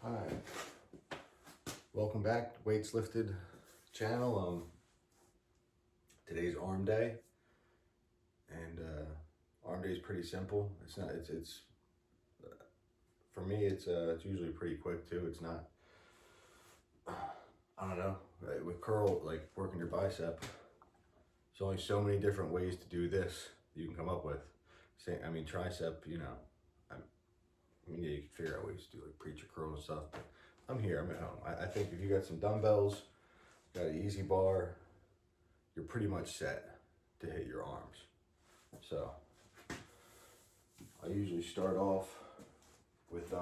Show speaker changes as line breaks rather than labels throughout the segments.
Hi, welcome back to Weights Lifted channel. Today's arm day, and arm day is pretty simple. It's not. It's for me. It's usually pretty quick too. It's not. I don't know. With curl, like working your bicep, there's only so many different ways to do this you can come up with. Tricep. Yeah, you can figure out ways to do like preacher curl and stuff. But I'm here. I'm at home. I think if you got some dumbbells, got an easy bar, you're pretty much set to hit your arms. So I usually start off with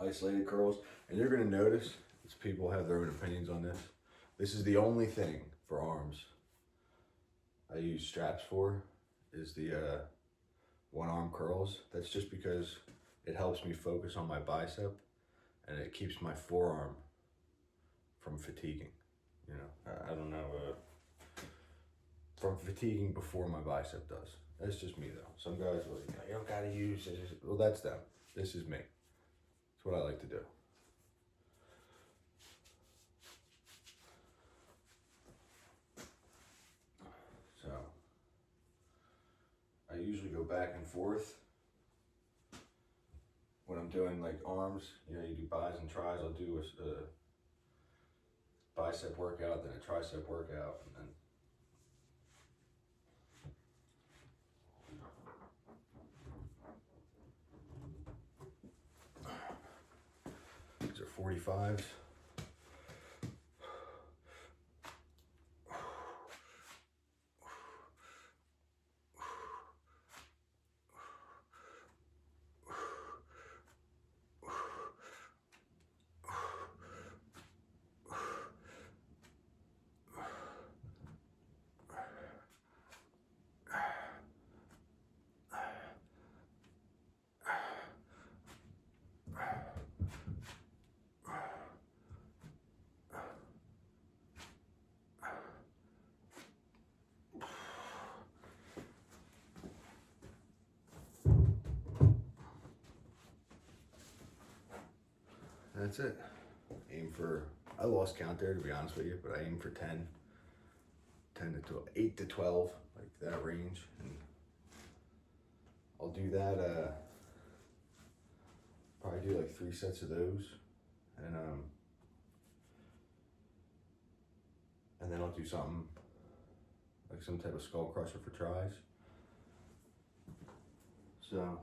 isolated curls, and you're gonna notice people have their own opinions on this. This is the only thing for arms I use straps for, is the one arm curls. That's just because it helps me focus on my bicep, and it keeps my forearm from fatiguing. I don't know, from fatiguing before my bicep does. That's just me though. Some guys are like, you don't gotta use this. Well, that's them. This is me. It's what I like to do. So I usually go back and forth when I'm doing like arms. You do bis and tris. I'll do a bicep workout, then a tricep workout, and then these are 45s. That's it. Aim for, I lost count there to be honest with you, but I aim for 10 to 12, 8 to 12, like that range. And I'll do that, probably do like 3 sets of those. And then I'll do something like some type of skull crusher for tris. So,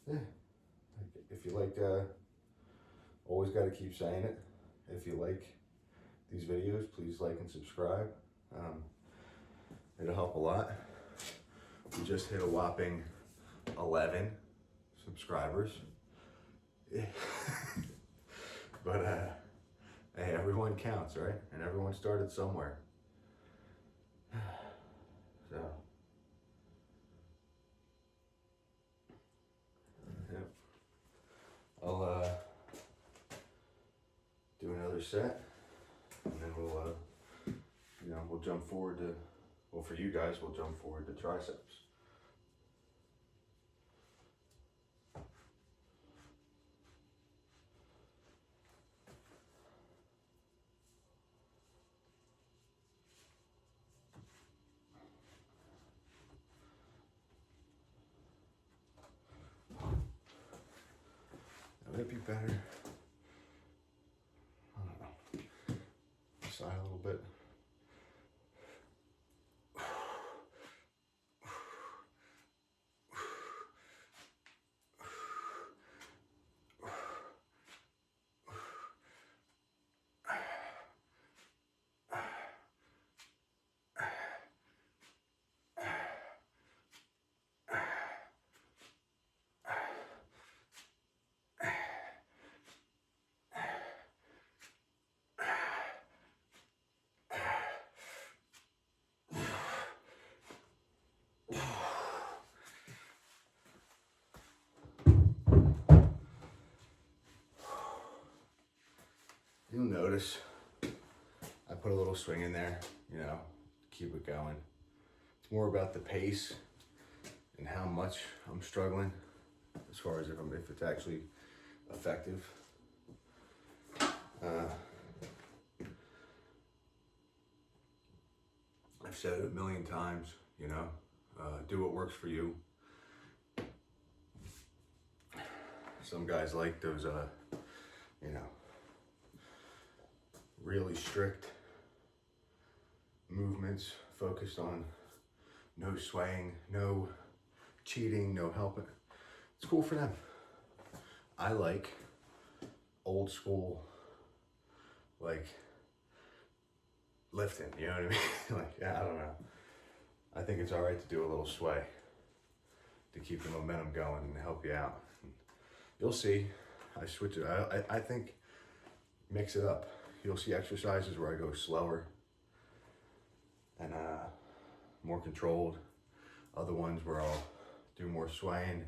yeah, if you like, always got to keep saying it. If you like these videos, please like and subscribe. It'll help a lot. We just hit a whopping 11 subscribers. But hey, everyone counts, right? And everyone started somewhere. So, yeah. I'll do another set, and then we'll jump forward to, well, for you guys, we'll jump forward to triceps. Would it be better? I don't know. Side a little bit. You'll notice I put a little swing in there, keep it going. It's more about the pace and how much I'm struggling as far as if it's actually effective. I've said it a million times, you know, do what works for you. Some guys like those, you know, really strict movements focused on no swaying, no cheating, no helping. It's cool for them. I like old school, like lifting, you know what I mean? Like, yeah, I don't know. I think it's all right to do a little sway to keep the momentum going and help you out. You'll see, I switch it. I think mix it up. You'll see exercises where I go slower and more controlled. Other ones where I'll do more swaying.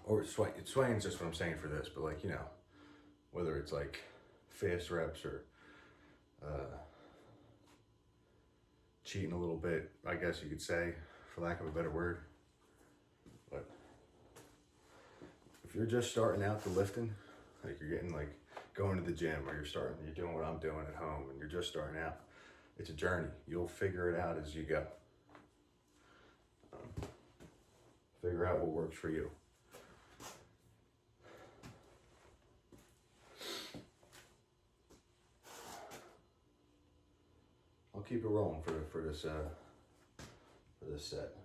Or swaying is just what I'm saying for this, but like, you know, whether it's like fast reps or cheating a little bit, I guess you could say, for lack of a better word. But if you're just starting out the lifting, like you're getting like going to the gym, or you're doing what I'm doing at home and you're just starting out, it's a journey. You'll figure it out as you go. Figure out what works for you. I'll keep it rolling for this set.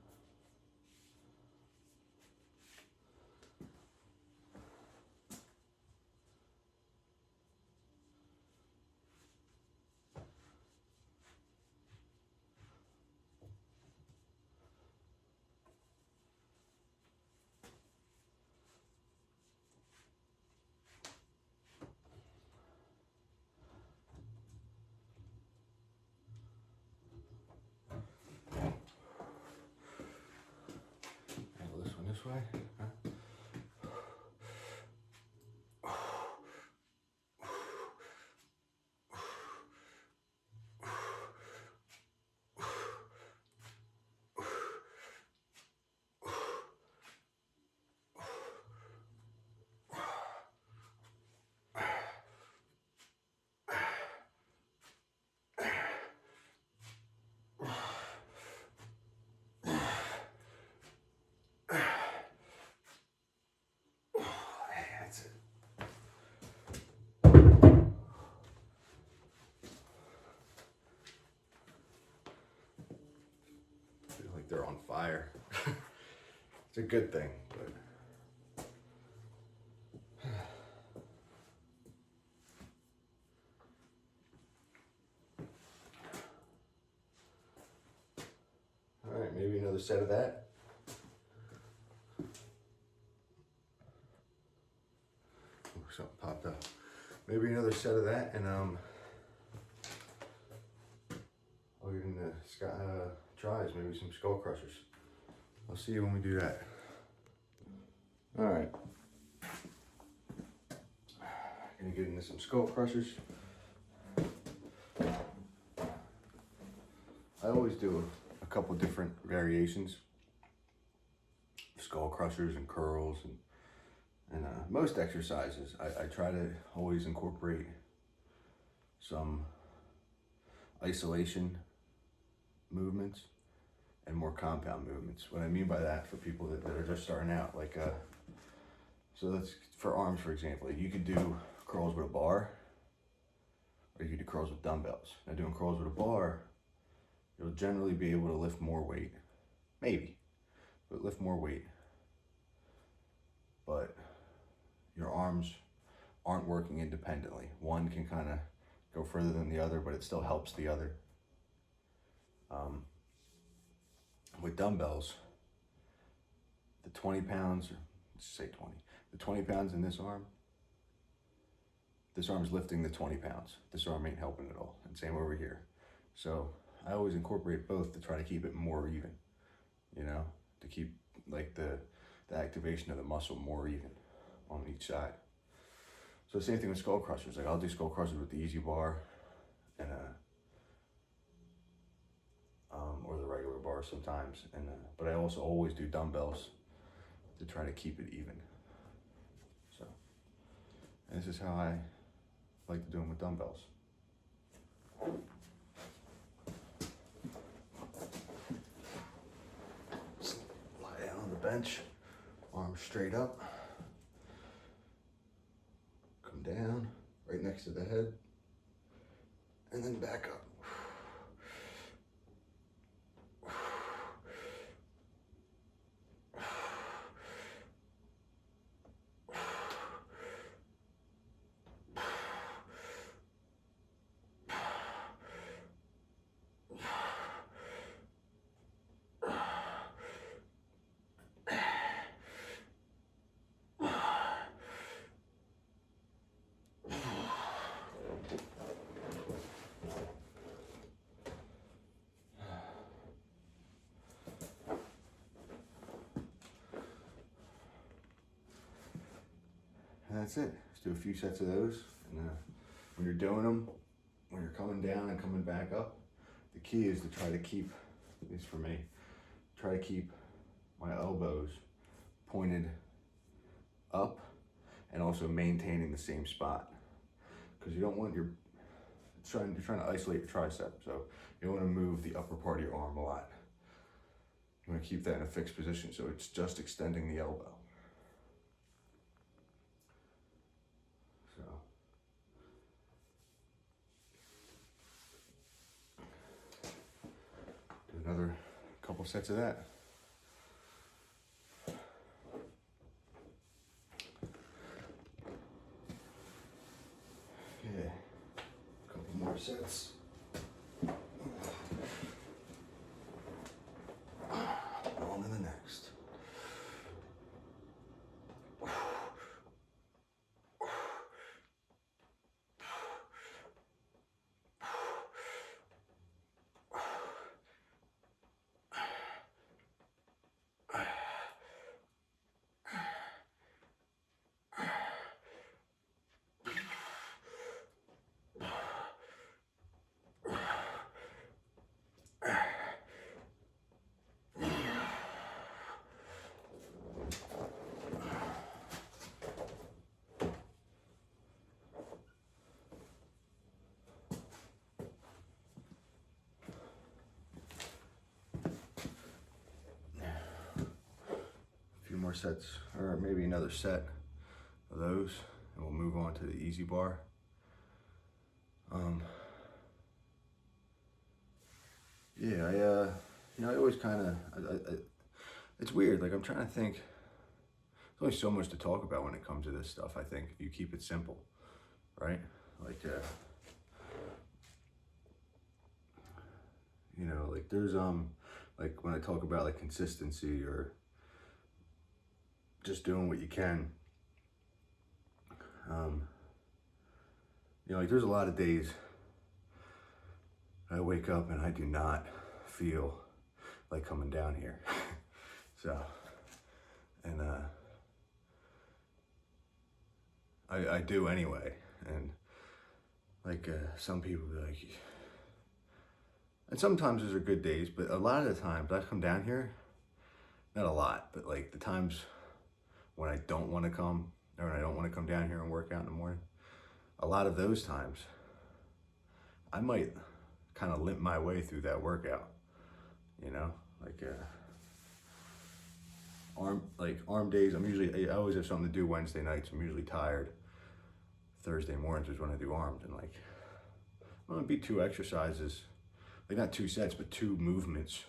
Handle this one this way. Huh? That's it. Feel like they're on fire. It's a good thing, but all right, maybe another set of that. Something popped up. Maybe another set of that, and I'll get into tries, maybe some skull crushers. I'll see you when we do that. All right. Gonna get into some skull crushers. I always do a couple different variations. Skull crushers and curls and most exercises. I try to always incorporate some isolation movements and more compound movements. What I mean by that, for people that are just starting out, like so that's for arms, for example. You could do curls with a bar, or you could do curls with dumbbells. Now, doing curls with a bar, you'll generally be able to lift more weight, maybe, but lift more weight. But your arms aren't working independently. One can kind of go further than the other, but it still helps the other. With dumbbells, the 20 pounds, or let's say 20, the 20 pounds in this arm's lifting the 20 pounds. This arm ain't helping at all. And same over here. So I always incorporate both to try to keep it more even, you know, to keep like the activation of the muscle more even on each side. So same thing with skull crushers. Like I'll do skull crushers with the easy bar and or the regular bar sometimes, and but I also always do dumbbells to try to keep it even. So, and this is how I like to do them with dumbbells. Just lie down on the bench, arms straight up, come down right next to the head, and then back up. And that's it. Just do a few sets of those. And when you're doing them, when you're coming down and coming back up, the key is to try to keep, at least for me, try to keep my elbows pointed up and also maintaining the same spot. Because you don't want you're trying to isolate your tricep, so you don't want to move the upper part of your arm a lot. You want to keep that in a fixed position, so it's just extending the elbow. So do another couple sets of that. Yeah, a couple more sets. On to the next. More sets, or maybe another set of those, and we'll move on to the easy bar. Yeah, I always kind of, it's weird. Like I'm trying to think. There's only so much to talk about when it comes to this stuff. I think if you keep it simple, right? Like, like there's like when I talk about like consistency or just doing what you can. Like there's a lot of days I wake up and I do not feel like coming down here. So, and I do anyway. And like some people be like, and sometimes those are good days, but a lot of the times I come down here, not a lot, but like the times when I don't want to come, or I don't want to come down here and work out in the morning, a lot of those times, I might kind of limp my way through that workout, like arm days. I always have something to do Wednesday nights. I'm usually tired. Thursday mornings is when I do arms, and like, I'm gonna be 2 exercises, like not 2 sets, but 2 movements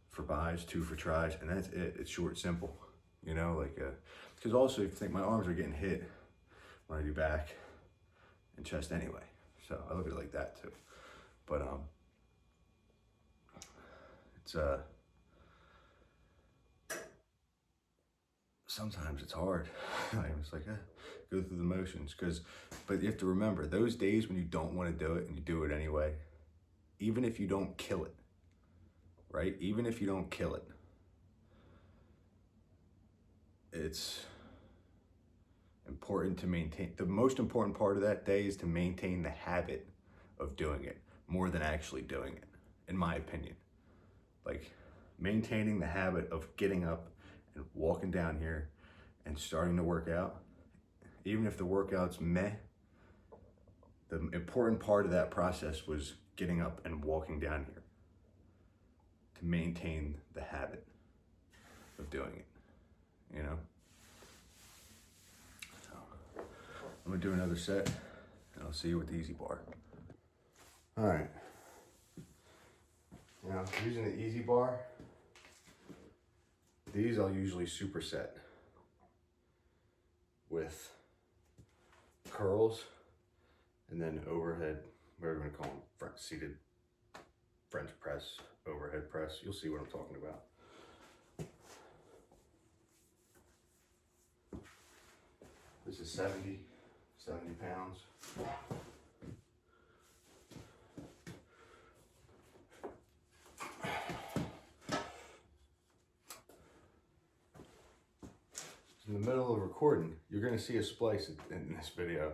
for buys, 2 for tries, and that's it. It's short, simple, because also if you think my arms are getting hit when I do back and chest anyway, so I look at it like that too. But it's sometimes it's hard. It's like go through the motions, but you have to remember those days when you don't want to do it and you do it anyway, even if you don't kill it, right? Even if you don't kill it, it's important to maintain. The most important part of that day is to maintain the habit of doing it more than actually doing it, in my opinion. Like maintaining the habit of getting up and walking down here and starting to work out, even if the workout's meh, the important part of that process was getting up and walking down here to maintain the habit of doing it, you know? So I'm gonna do another set and I'll see you with the EZ bar. All right. Now, using the EZ bar, these I'll usually superset with curls and then overhead, whatever we're gonna call them, front seated French press, overhead press. You'll see what I'm talking about. This is 70 pounds. In the middle of recording, you're gonna see a splice in this video.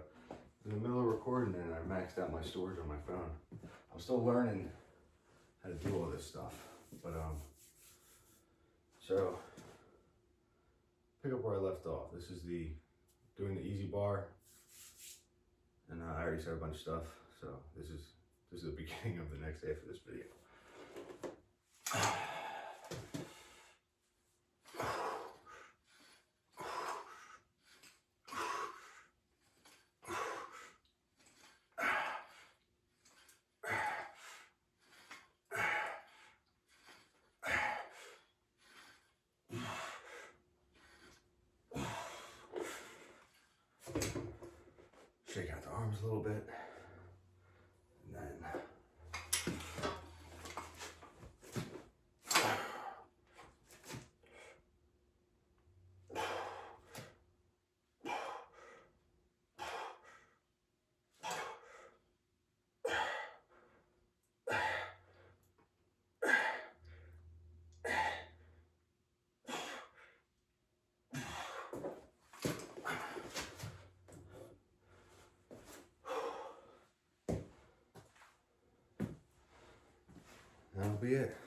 In the middle of recording, and I maxed out my storage on my phone. I'm still learning how to do all this stuff, but so pick up where I left off. This is doing the EZ bar, and I already said a bunch of stuff. So this is the beginning of the next half of this video. Shake out the arms a little bit, and then that'll be it.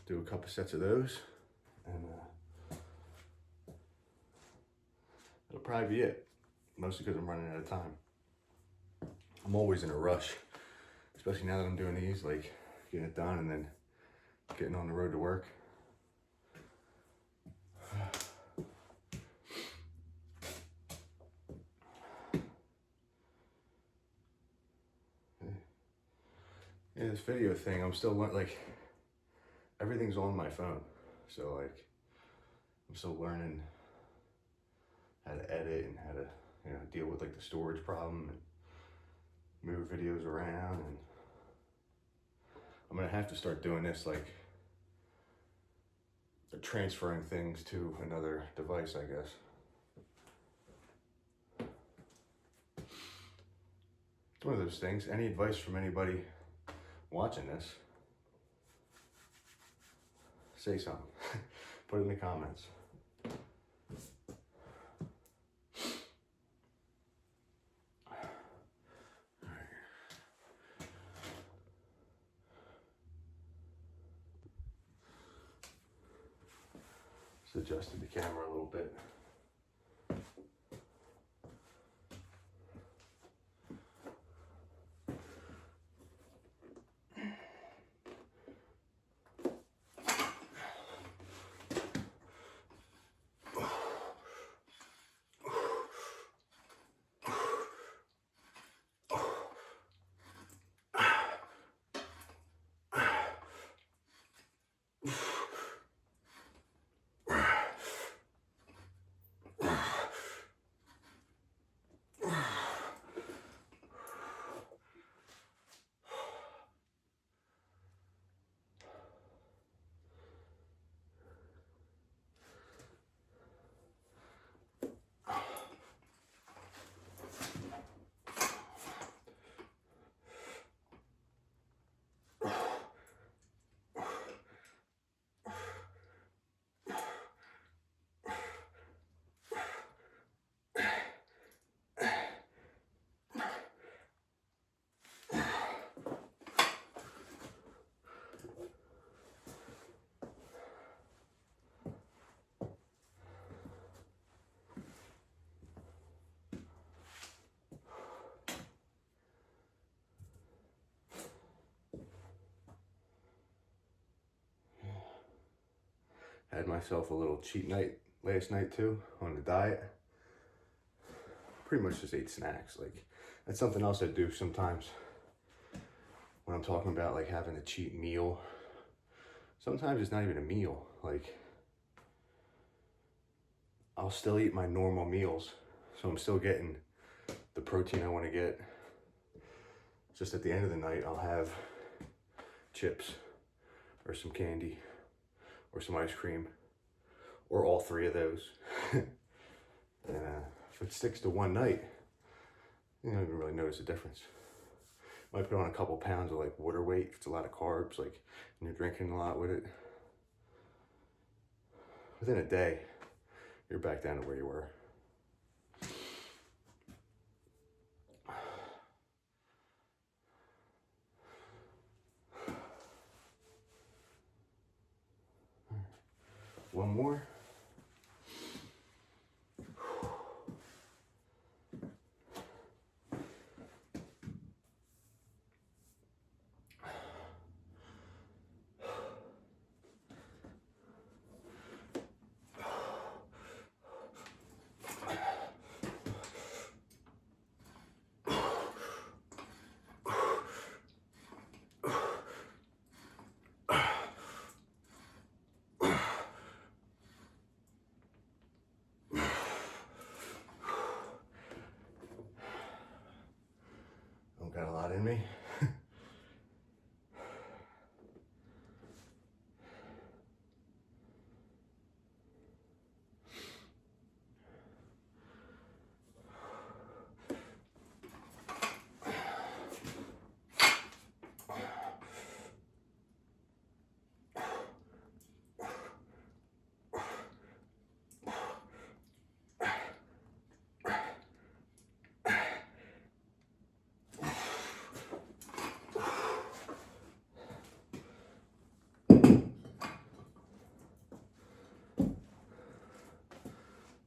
Do a couple sets of those, and that'll probably be it. Mostly because I'm running out of time. I'm always in a rush, especially now that I'm doing these, like getting it done and then getting on the road to work. Yeah, this video thing, I'm still like, everything's on my phone. So like, I'm still learning how to edit and how to, you know, deal with like the storage problem and move videos around. And I'm gonna have to start doing this, like transferring things to another device, I guess. It's one of those things. Any advice from anybody watching this, say something. Put it in the comments. Just adjusted the camera a little bit. Had myself a little cheat night last night too on the diet. Pretty much just ate snacks. Like, that's something else I do sometimes when I'm talking about like having a cheat meal. Sometimes it's not even a meal. Like, I'll still eat my normal meals, so I'm still getting the protein I want to get. Just at the end of the night, I'll have chips or some candy or some ice cream or all three of those. And if it sticks to one night, you don't even really notice the difference. Might put on a couple pounds of like water weight if it's a lot of carbs, like, and you're drinking a lot with it. Within a day, you're back down to where you were. One more. Got a lot in me.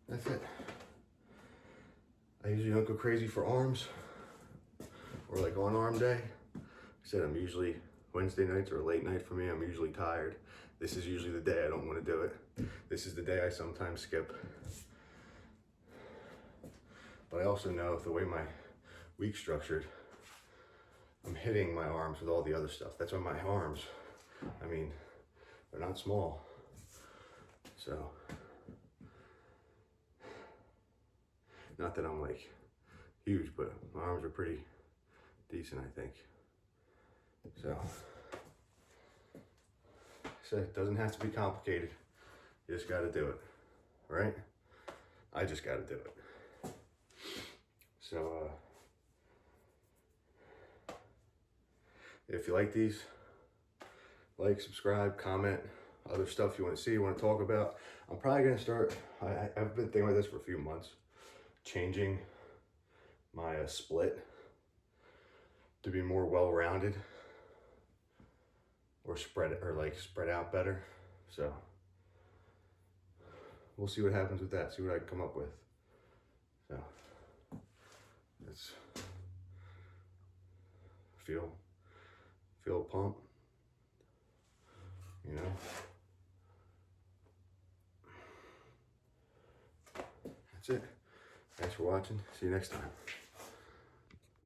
That's it. I usually don't go crazy for arms or like on arm day. I said I'm usually, Wednesday nights are a late night for me. I'm usually tired. This is usually the day I don't want to do it. This is the day I sometimes skip. But I also know the way my week's structured, I'm hitting my arms with all the other stuff. That's why my arms, I mean, they're not small. So, not that I'm like huge, but my arms are pretty decent, I think. So it doesn't have to be complicated. You just gotta do it, right? I just gotta do it. So, if you like these, like, subscribe, comment, other stuff you want to see, you want to talk about. I'm probably gonna start, I've been thinking about this for a few months, changing my split to be more well-rounded or spread out better. So we'll see what happens with that, see what I can come up with. So let's feel a pump, you know. That's it. Thanks for watching. See you next time.